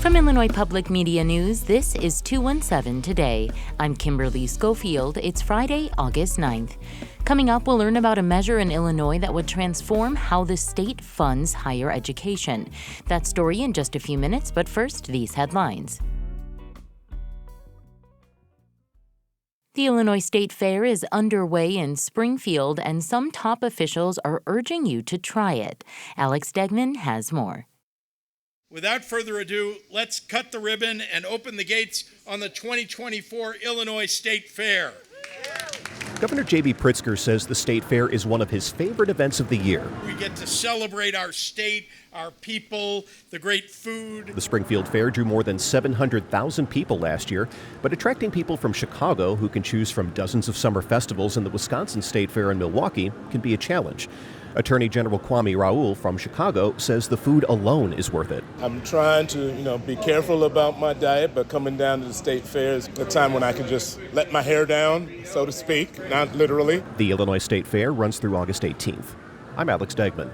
From Illinois Public Media News, this is 217 Today. I'm Kimberly Schofield. It's Friday, August 9th. Coming up, we'll learn about a measure in Illinois that would transform how the state funds higher education. That story in just a few minutes, but first, these headlines. The Illinois State Fair is underway in Springfield, and some top officials are urging you to try it. Alex Degman has more. Without further ado, let's cut the ribbon and open the gates on the 2024 Illinois State Fair. Governor J.B. Pritzker says the State Fair is one of his favorite events of the year. We get to celebrate our state, our people, the great food. The Springfield Fair drew more than 700,000 people last year, but attracting people from Chicago who can choose from dozens of summer festivals and the Wisconsin State Fair in Milwaukee can be a challenge. Attorney General Kwame Raoul from Chicago says the food alone is worth it. I'm trying to, be careful about my diet, but coming down to the State Fair is a time when I can just let my hair down, so to speak, not literally. The Illinois State Fair runs through August 18th. I'm Alex Degman.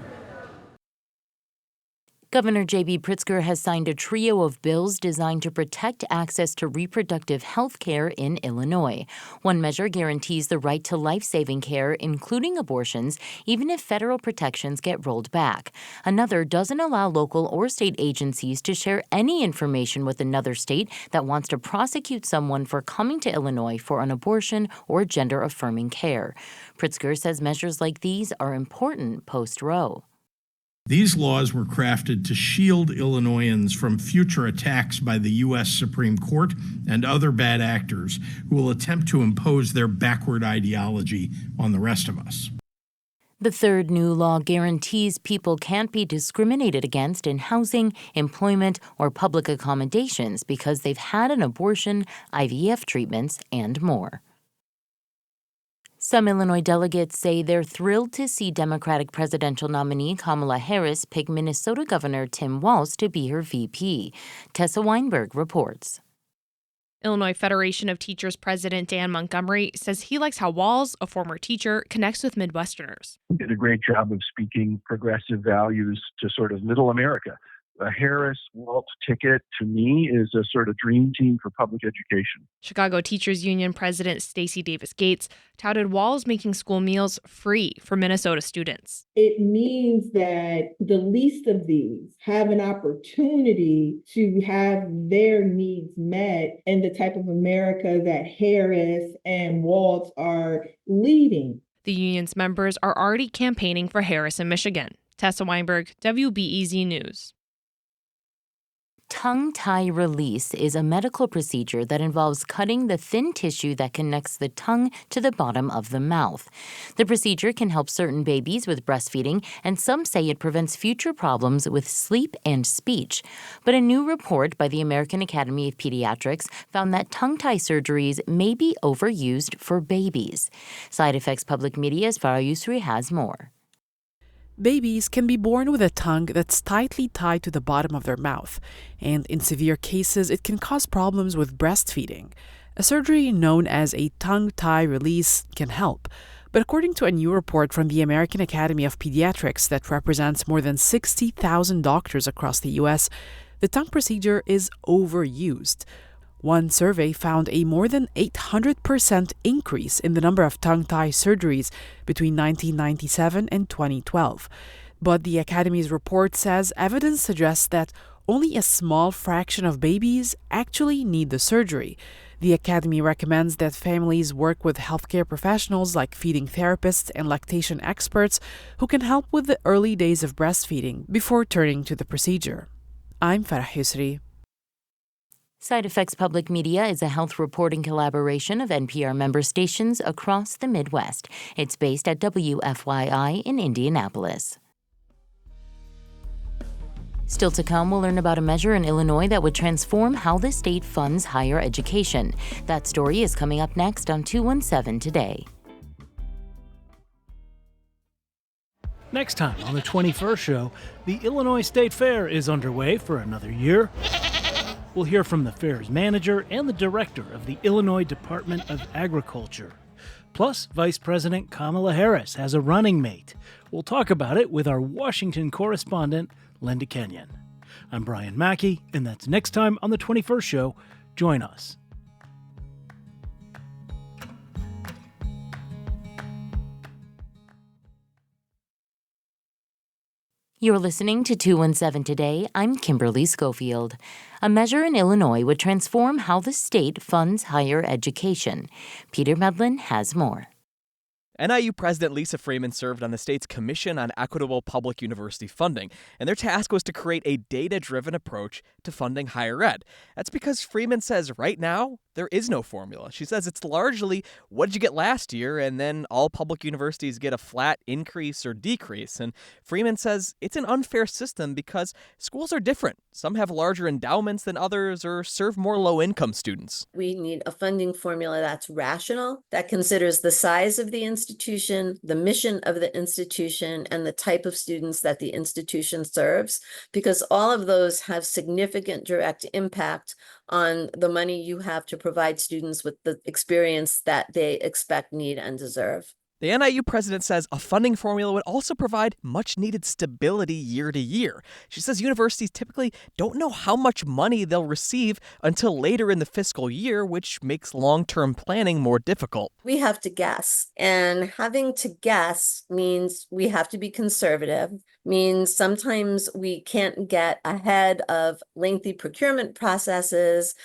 Governor J.B. Pritzker has signed a trio of bills designed to protect access to reproductive health care in Illinois. One measure guarantees the right to life-saving care, including abortions, even if federal protections get rolled back. Another doesn't allow local or state agencies to share any information with another state that wants to prosecute someone for coming to Illinois for an abortion or gender-affirming care. Pritzker says measures like these are important post-Roe. These laws were crafted to shield Illinoisans from future attacks by the U.S. Supreme Court and other bad actors who will attempt to impose their backward ideology on the rest of us. The third new law guarantees people can't be discriminated against in housing, employment, or public accommodations because they've had an abortion, IVF treatments, and more. Some Illinois delegates say they're thrilled to see Democratic presidential nominee Kamala Harris pick Minnesota Governor Tim Walz to be her VP. Tessa Weinberg reports. Illinois Federation of Teachers President Dan Montgomery says he likes how Walz, a former teacher, connects with Midwesterners. He did a great job of speaking progressive values to sort of middle America. The Harris-Walz ticket, to me, is a sort of dream team for public education. Chicago Teachers Union President Stacey Davis Gates touted Walz making school meals free for Minnesota students. It means that the least of these have an opportunity to have their needs met in the type of America that Harris and Walz are leading. The union's members are already campaigning for Harris in Michigan. Tessa Weinberg, WBEZ News. Tongue tie release is a medical procedure that involves cutting the thin tissue that connects the tongue to the bottom of the mouth. The procedure can help certain babies with breastfeeding, and some say it prevents future problems with sleep and speech. But a new report by the American Academy of Pediatrics found that tongue tie surgeries may be overused for babies. Side Effects Public Media's Farah Yusri has more. Babies can be born with a tongue that's tightly tied to the bottom of their mouth, and in severe cases, it can cause problems with breastfeeding. A surgery known as a tongue tie release can help, but according to a new report from the American Academy of Pediatrics that represents more than 60,000 doctors across the U.S., the tongue procedure is overused. One survey found a more than 800% increase in the number of tongue tie surgeries between 1997 and 2012. But the Academy's report says evidence suggests that only a small fraction of babies actually need the surgery. The Academy recommends that families work with healthcare professionals like feeding therapists and lactation experts who can help with the early days of breastfeeding before turning to the procedure. I'm Farah Yusri. Side Effects Public Media is a health reporting collaboration of NPR member stations across the Midwest. It's based at WFYI in Indianapolis. Still to come, we'll learn about a measure in Illinois that would transform how the state funds higher education. That story is coming up next on 217 Today. Next time on the 21st show, the Illinois State Fair is underway for another year. We'll hear from the fair's manager and the director of the Illinois Department of Agriculture. Plus, Vice President Kamala Harris has a running mate. We'll talk about it with our Washington correspondent, Linda Kenyon. I'm Brian Mackey, and that's next time on The 21st Show. Join us. You're listening to 217 Today. I'm Kimberly Schofield. A measure in Illinois would transform how the state funds higher education. Peter Medlin has more. NIU President Lisa Freeman served on the state's Commission on Equitable Public University Funding, and their task was to create a data-driven approach to funding higher ed. That's because Freeman says right now, there is no formula. She says it's largely, what did you get last year, and then all public universities get a flat increase or decrease. And Freeman says it's an unfair system because schools are different. Some have larger endowments than others or serve more low-income students. We need a funding formula that's rational, that considers the size of the institution, the mission of the institution, and the type of students that the institution serves, because all of those have significant direct impact on the money you have to provide students with the experience that they expect, need, and deserve. The NIU president says a funding formula would also provide much-needed stability year to year. She says universities typically don't know how much money they'll receive until later in the fiscal year, which makes long-term planning more difficult. We have to guess, and having to guess means we have to be conservative, means sometimes we can't get ahead of lengthy procurement processes,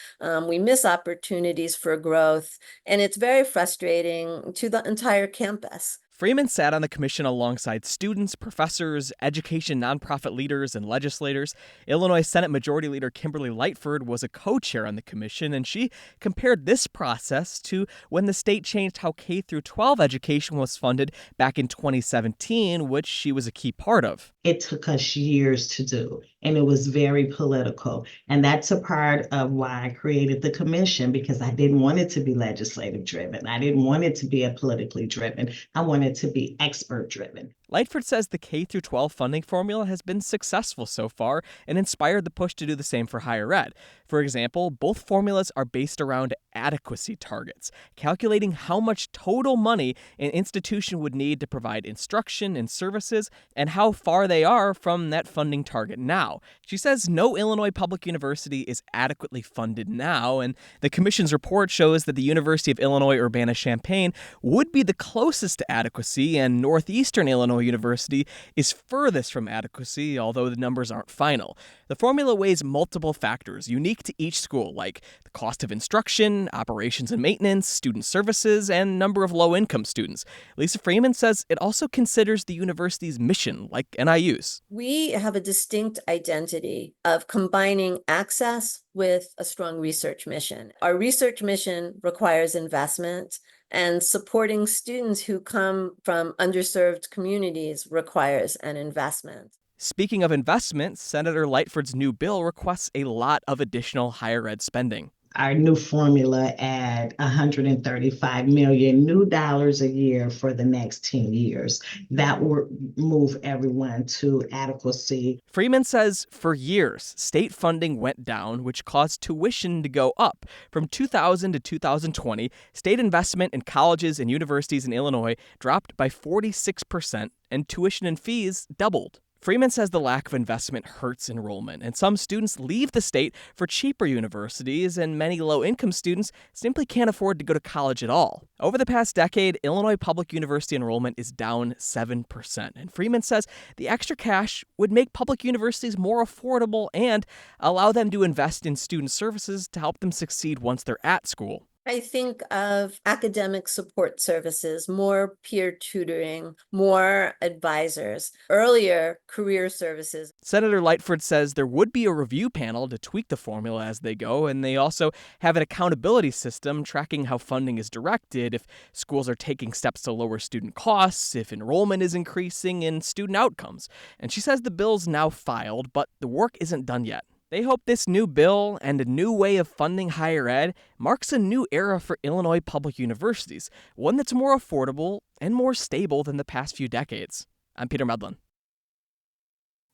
we miss opportunities for growth, and it's very frustrating to the entire campus. Freeman sat on the commission alongside students, professors, education nonprofit leaders, and legislators. Illinois Senate Majority Leader Kimberly Lightford was a co-chair on the commission, and she compared this process to when the state changed how K-12 education was funded back in 2017, which she was a key part of. It took us years to do, and it was very political. And that's a part of why I created the commission, because I didn't want it to be legislative driven. I didn't want it to be a politically driven. I wanted to be expert driven. Lightford says the K-12 funding formula has been successful so far and inspired the push to do the same for higher ed. For example, both formulas are based around adequacy targets, calculating how much total money an institution would need to provide instruction and services and how far they are from that funding target now. She says no Illinois public university is adequately funded now, and the commission's report shows that the University of Illinois Urbana-Champaign would be the closest to adequacy, and Northeastern Illinois University is furthest from adequacy, although the numbers aren't final. The formula weighs multiple factors unique to each school, like the cost of instruction, operations and maintenance, student services, and number of low-income students. Lisa Freeman says it also considers the university's mission, like NIU's. We have a distinct identity of combining access with a strong research mission. Our research mission requires investment, and supporting students who come from underserved communities requires an investment. Speaking of investment, Senator Lightford's new bill requests a lot of additional higher ed spending. Our new formula add $135 million new dollars a year for the next 10 years. That will move everyone to adequacy. Freeman says for years, state funding went down, which caused tuition to go up. From 2000 to 2020, state investment in colleges and universities in Illinois dropped by 46%, and tuition and fees doubled. Freeman says the lack of investment hurts enrollment, and some students leave the state for cheaper universities, and many low-income students simply can't afford to go to college at all. Over the past decade, Illinois public university enrollment is down 7%, and Freeman says the extra cash would make public universities more affordable and allow them to invest in student services to help them succeed once they're at school. I think of academic support services, more peer tutoring, more advisors, earlier career services. Senator Lightford says there would be a review panel to tweak the formula as they go, and they also have an accountability system tracking how funding is directed, if schools are taking steps to lower student costs, if enrollment is increasing, and student outcomes. And she says the bill's now filed, but the work isn't done yet. They hope this new bill and a new way of funding higher ed marks a new era for Illinois public universities, one that's more affordable and more stable than the past few decades. I'm Peter Medlin.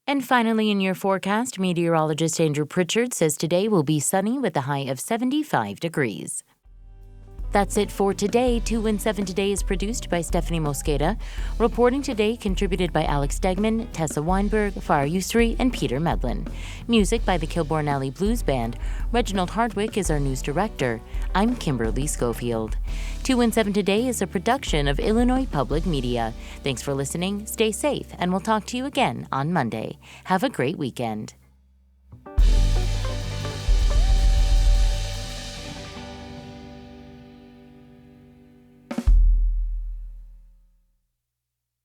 And finally, in your forecast, meteorologist Andrew Pritchard says today will be sunny with a high of 75 degrees. That's it for today. 2 in 7 Today is produced by Stephanie Mosqueda. Reporting today contributed by Alex Stegman, Tessa Weinberg, Farah Yusri, and Peter Medlin. Music by the Kilbourne Alley Blues Band. Reginald Hardwick is our news director. I'm Kimberly Schofield. 2 in 7 Today is a production of Illinois Public Media. Thanks for listening, stay safe, and we'll talk to you again on Monday. Have a great weekend.